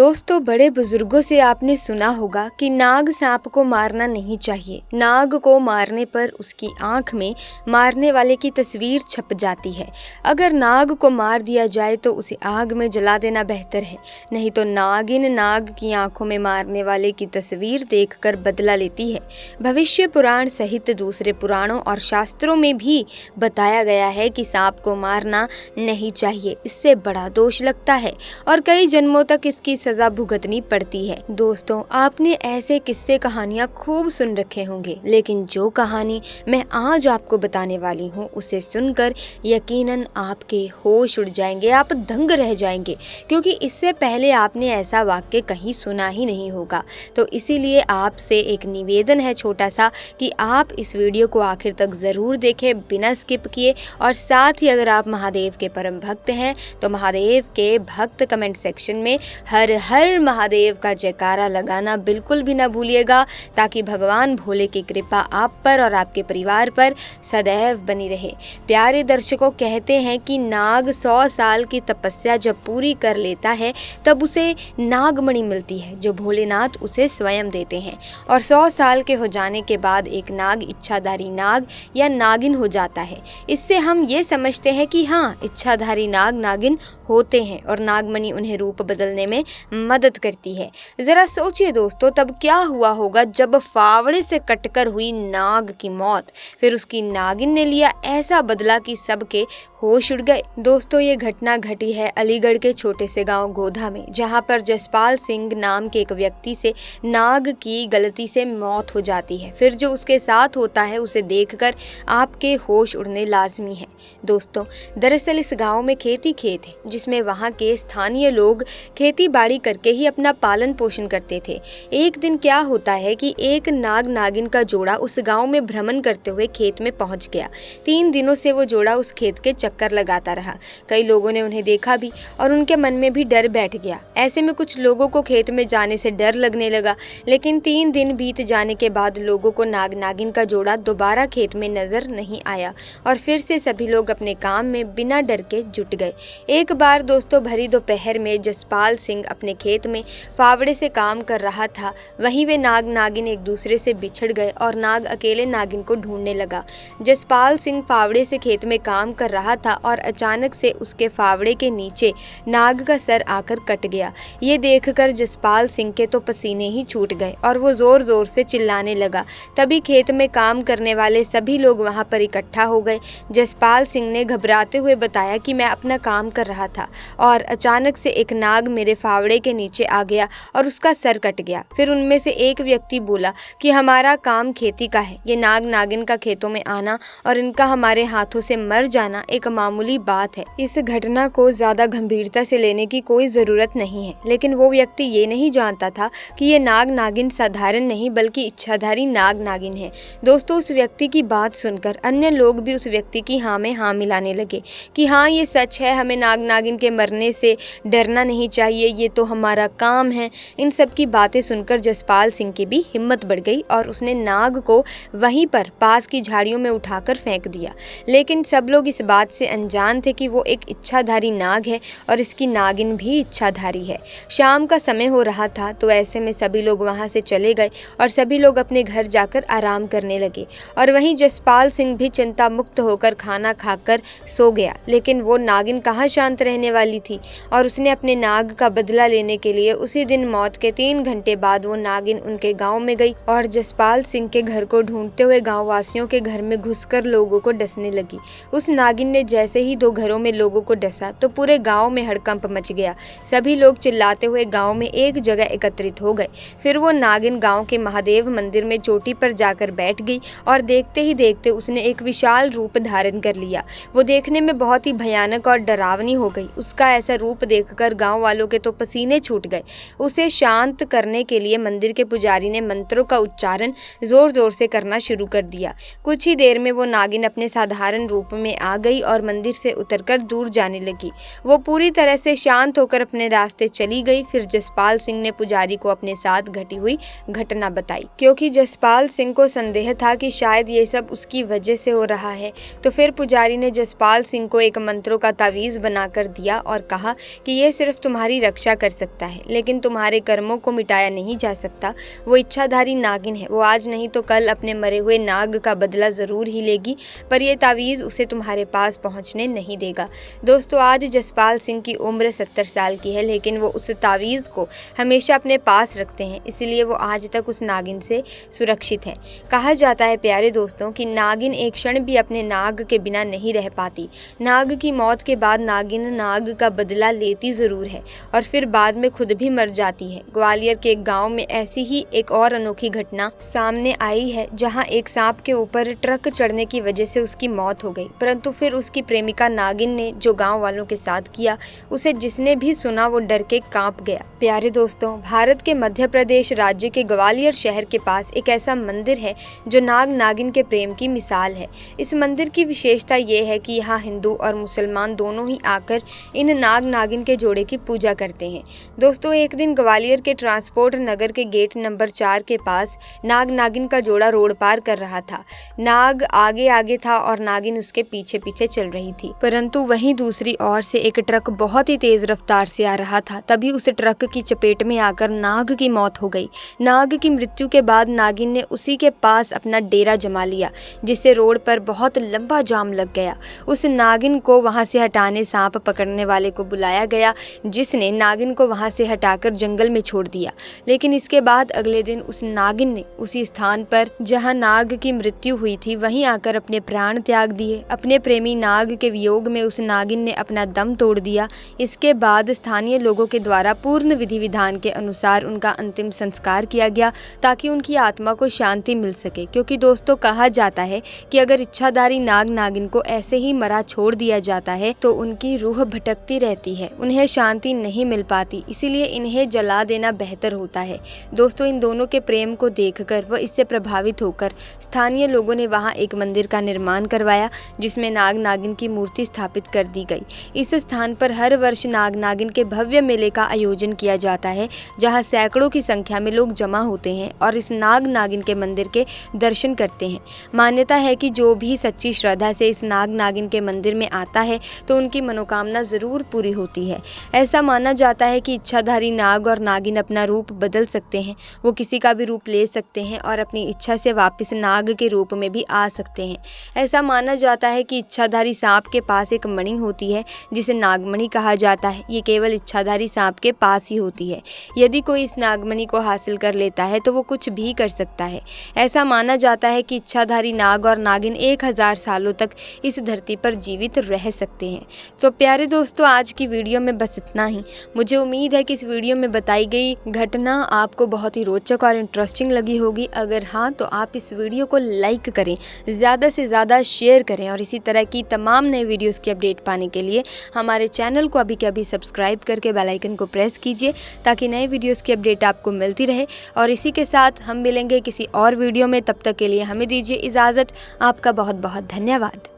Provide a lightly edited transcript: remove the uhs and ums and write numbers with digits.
दोस्तों, बड़े बुजुर्गों से आपने सुना होगा कि नाग सांप को मारना नहीं चाहिए। नाग को मारने पर उसकी आंख में मारने वाले की तस्वीर छप जाती है। अगर नाग को मार दिया जाए तो उसे आग में जला देना बेहतर है, नहीं तो नागिन नाग की आंखों में मारने वाले की तस्वीर देखकर बदला लेती है। भविष्य पुराण सहित दूसरे पुराणों और शास्त्रों में भी बताया गया है कि सांप को मारना नहीं चाहिए, इससे बड़ा दोष लगता है और कई जन्मों तक इसकी सजा भुगतनी पड़ती है। दोस्तों, आपने ऐसे किस्से कहानियां खूब सुन रखे होंगे, लेकिन जो कहानी मैं आज आपको बताने वाली हूँ उसे सुनकर यकीनन आपके होश उड़ जाएंगे, आप दंग रह जाएंगे, क्योंकि इससे पहले आपने ऐसा वाक्य कहीं सुना ही नहीं होगा। तो इसीलिए आपसे एक निवेदन है छोटा सा कि आप इस वीडियो को आखिर तक ज़रूर देखें बिना स्किप किए। और साथ ही अगर आप महादेव के परम भक्त हैं तो महादेव के भक्त कमेंट सेक्शन में हर हर महादेव का जयकारा लगाना बिल्कुल भी ना भूलिएगा, ताकि भगवान भोले की कृपा आप पर और आपके परिवार पर सदैव बनी रहे। प्यारे दर्शकों, कहते हैं कि नाग 100 साल की तपस्या जब पूरी कर लेता है तब उसे नागमणि मिलती है, जो भोलेनाथ उसे स्वयं देते हैं। और 100 साल के हो जाने के बाद एक नाग इच्छाधारी नाग या नागिन हो जाता है। इससे हम ये समझते हैं कि हाँ, इच्छाधारी नाग नागिन होते हैं और नागमणि उन्हें रूप बदलने में मदद करती है। जरा सोचिए दोस्तों, तब क्या हुआ होगा जब फावड़े से कटकर हुई नाग की मौत, फिर उसकी नागिन ने लिया ऐसा बदला कि सबके होश उड़ गए। दोस्तों, ये घटना घटी है अलीगढ़ के छोटे से गांव गोधा में, जहां पर जसपाल सिंह नाम के एक व्यक्ति से नाग की गलती से मौत हो जाती है। फिर जो उसके साथ होता है उसे देखकर आपके होश उड़ने लाजमी है। दोस्तों, दरअसल इस गांव में खेती खेत है, जिसमें वहां के स्थानीय लोग खेती बाड़ी करके ही अपना पालन पोषण करते थे। एक दिन क्या होता है कि एक नाग नागिन का जोड़ा उस गांव में भ्रमण करते हुए खेत में पहुंच गया। 3 दिनों से वो जोड़ा उस खेत के चक्कर लगाता रहा। कई लोगों ने उन्हें देखा भी और उनके मन में भी डर बैठ गया। ऐसे में कुछ लोगों को खेत में जाने से डर लगने लगा, लेकिन 3 दिन बीत जाने के बाद लोगों को नाग नागिन का जोड़ा दोबारा खेत में नजर नहीं आया और फिर से सभी लोग अपने काम में बिना डर के जुट गए। एक बार दोस्तों, भरी दोपहर में जसपाल सिंह अपने खेत में फावड़े से काम कर रहा था। वहीं वे नाग नागिन एक दूसरे से बिछड़ गए और नाग अकेले नागिन को ढूंढने लगा। जसपाल सिंह फावड़े से खेत में काम कर रहा था और अचानक से उसके फावड़े के नीचे नाग का सर आकर कट गया। ये देखकर जसपाल सिंह के तो पसीने ही छूट गए और वो जोर जोर से चिल्लाने लगा। तभी खेत में काम करने वाले सभी लोग वहां पर इकट्ठा हो गए। जसपाल सिंह ने घबराते हुए बताया कि मैं अपना काम कर रहा था और अचानक से एक नाग मेरे फावड़े के नीचे आ गया और उसका सर कट गया। फिर उनमें से एक व्यक्ति बोला कि हमारा काम खेती का है, ये नाग नागिन का खेतों में आना और इनका हमारे हाथों से मर जाना एक मामूली बात है। इस घटना को ज्यादा गंभीरता से लेने की कोई जरूरत नहीं है। लेकिन वो व्यक्ति ये नहीं जानता था कि ये नाग नागिन साधारण नहीं बल्कि इच्छाधारी नाग नागिन है। दोस्तों, उस व्यक्ति की बात सुनकर अन्य लोग भी उस व्यक्ति की हाँ में हाँ मिलाने लगे कि हाँ, ये सच है, हमें नाग नागिन के मरने से डरना नहीं चाहिए, ये तो हमारा काम है। इन सब की बातें सुनकर जसपाल सिंह की भी हिम्मत बढ़ गई और उसने नाग को वहीं पर पास की झाड़ियों में उठाकर फेंक दिया। लेकिन सब लोग इस बात से अनजान थे कि वो एक इच्छाधारी नाग है और इसकी नागिन भी इच्छाधारी है। शाम का समय हो रहा था, तो ऐसे में सभी लोग वहां से चले गए और सभी लोग अपने घर जाकर आराम करने लगे। और वहीं जसपाल सिंह भी चिंता मुक्त होकर खाना खाकर सो गया। लेकिन वो नागिन कहाँ शांत रहने वाली थी और उसने अपने नाग का बदला लेने के लिए उसी दिन मौत के 3 घंटे बाद वो नागिन उनके गांव में गई और जसपाल सिंह के घर को ढूंढते हुए गांव वासियों के घर में घुसकर लोगों को डसने लगी। उस नागिन ने जैसे ही 2 घरों में लोगों को डसा तो पूरे गांव में हड़कंप मच गया। सभी लोग चिल्लाते हुए गांव में एक जगह एकत्रित हो गए। फिर वो नागिन गांव के महादेव मंदिर में चोटी पर जाकर बैठ गई और देखते ही देखते उसने एक विशाल रूप धारण कर लिया। वो देखने में बहुत ही भयानक और डरावनी हो गई। उसका ऐसा रूप देखकर गांव वालों के तो पसीने छूट गए। उसे शांत करने के लिए मंदिर के पुजारी ने मंत्रों का उच्चारण जोर जोर से करना शुरू कर दिया। कुछ ही देर में वो नागिन अपने साधारण रूप में आ गई और मंदिर से उतरकर दूर जाने लगी। वो पूरी तरह से शांत होकर अपने रास्ते चली गई। फिर जसपाल सिंह ने पुजारी को अपने साथ घटी हुई घटना बताई। क्योंकि जसपाल सिंह को संदेह था कि शायद ये सब उसकी वजह से हो रहा है, तो फिर पुजारी ने जसपाल सिंह को एक मंत्रों का तावीज़ बनाकर दिया और कहा कि ये सिर्फ तुम्हारी रक्षा कर सकता है, लेकिन तुम्हारे कर्मों को मिटाया नहीं जा सकता। वो इच्छाधारी नागिन है, वो आज नहीं तो कल अपने मरे हुए नाग का बदला ज़रूर ही लेगी, पर यह तावीज़ उसे तुम्हारे पास पहुंचने नहीं देगा। दोस्तों, आज जसपाल सिंह की उम्र 70 साल की है, लेकिन वो उस तावीज़ को हमेशा अपने पास रखते हैं, इसलिए वो आज तक उस नागिन से सुरक्षित हैं। कहा जाता है प्यारे दोस्तों कि नागिन एक क्षण भी अपने नाग के बिना नहीं रह पाती। नाग की मौत के बाद नागिन नाग का बदला लेती ज़रूर है और फिर बाद में खुद भी मर जाती है। ग्वालियर के एक गाँव में ऐसी ही एक और अनोखी घटना सामने आई है, जहाँ एक सांप के ऊपर ट्रक चढ़ने की वजह से उसकी मौत हो गई, परंतु फिर उसकी प्रेमिका नागिन ने जो गाँव वालों के साथ किया, उसे जिसने भी सुना वो डर के कांप गया। प्यारे दोस्तों, भारत के मध्य प्रदेश राज्य के ग्वालियर शहर के पास एक ऐसा मंदिर है जो नाग नागिन के प्रेम की मिसाल है। इस मंदिर की विशेषता ये है कि यहाँ हिंदू और मुसलमान दोनों ही आकर इन नाग नागिन के जोड़े की पूजा करते हैं। दोस्तों, एक दिन ग्वालियर के ट्रांसपोर्ट नगर के गेट नंबर 4 के पास नाग नागिन का जोड़ा रोड पार कर रहा था। नाग आगे आगे था और नागिन उसके पीछे पीछे चल रही थी, परंतु वहीं दूसरी ओर से एक ट्रक बहुत ही तेज रफ्तार से आ रहा था। तभी उस ट्रक की चपेट में आकर नाग की मौत हो गई। नाग की मृत्यु के बाद नागिन ने उसी के पास अपना डेरा जमा लिया, जिससे रोड पर बहुत लंबा जाम लग गया। उस नागिन को वहां से हटाने सांप पकड़ने वाले को बुलाया गया, जिसने नागिन को वहां से हटाकर जंगल में छोड़ दिया। लेकिन इसके बाद अगले दिन उस नागिन ने उसी स्थान पर जहां नाग की मृत्यु हुई थी वहीं आकर अपने प्राण त्याग दिए। अपने प्रेमी नाग के वियोग में उस नागिन ने अपना दम तोड़ दिया। इसके बाद स्थानीय लोगों के द्वारा पूर्ण विधि विधान के अनुसार उनका अंतिम संस्कार किया गया, ताकि उनकी आत्मा को शांति मिल सके। क्योंकि दोस्तों, कहा जाता है कि अगर इच्छाधारी नाग नागिन को ऐसे ही मरा छोड़ दिया जाता है तो उनकी रूह भटकती रहती है, उन्हें शांति नहीं मिल पाती, इसीलिए इन्हें जला देना बेहतर होता है। दोस्तों, इन दोनों के प्रेम को देखकर व इससे प्रभावित होकर स्थानीय लोगों ने वहां एक मंदिर का निर्माण करवाया, जिसमें नाग नागिन की मूर्ति स्थापित कर दी गई। इस स्थान पर हर वर्ष नाग नागिन के भव्य मेले का आयोजन किया जाता है, जहां सैकड़ों की संख्या में लोग जमा होते हैं और इस नाग नागिन के मंदिर के दर्शन करते हैं। मान्यता है कि जो भी सच्ची श्रद्धा से इस नाग नागिन के मंदिर में आता है तो उनकी मनोकामना जरूर पूरी होती है। ऐसा माना जाता है कि इच्छाधारी नाग और नागिन अपना रूप बदल सकते हैं, वो किसी का भी रूप ले सकते हैं और अपनी इच्छा से वापस नाग के रूप में भी आ सकते हैं। ऐसा माना जाता है कि इच्छाधारी सांप के पास एक मणि होती है, जिसे नागमणि कहा जाता है। ये केवल इच्छाधारी सांप के पास ही होती है। यदि कोई इस नागमणि को हासिल कर लेता है तो वो कुछ भी कर सकता है। ऐसा माना जाता है कि इच्छाधारी नाग और नागिन 1000 सालों तक इस धरती पर जीवित रह सकते हैं। तो प्यारे दोस्तों, आज की वीडियो में बस इतना ही। मुझे उम्मीद है कि इस वीडियो में बताई गई घटना आपको बहुत ही रोचक और इंटरेस्टिंग लगी होगी। अगर हाँ, तो आप इस वीडियो को लाइक करें, ज़्यादा से ज़्यादा शेयर करें और इसी तरह की तमाम नए वीडियोस की अपडेट पाने के लिए हमारे चैनल को अभी के अभी सब्सक्राइब करके बेल आइकन को प्रेस कीजिए, ताकि नए वीडियोस की अपडेट आपको मिलती रहे। और इसी के साथ हम मिलेंगे किसी और वीडियो में, तब तक के लिए हमें दीजिए इजाज़त। आपका बहुत बहुत धन्यवाद।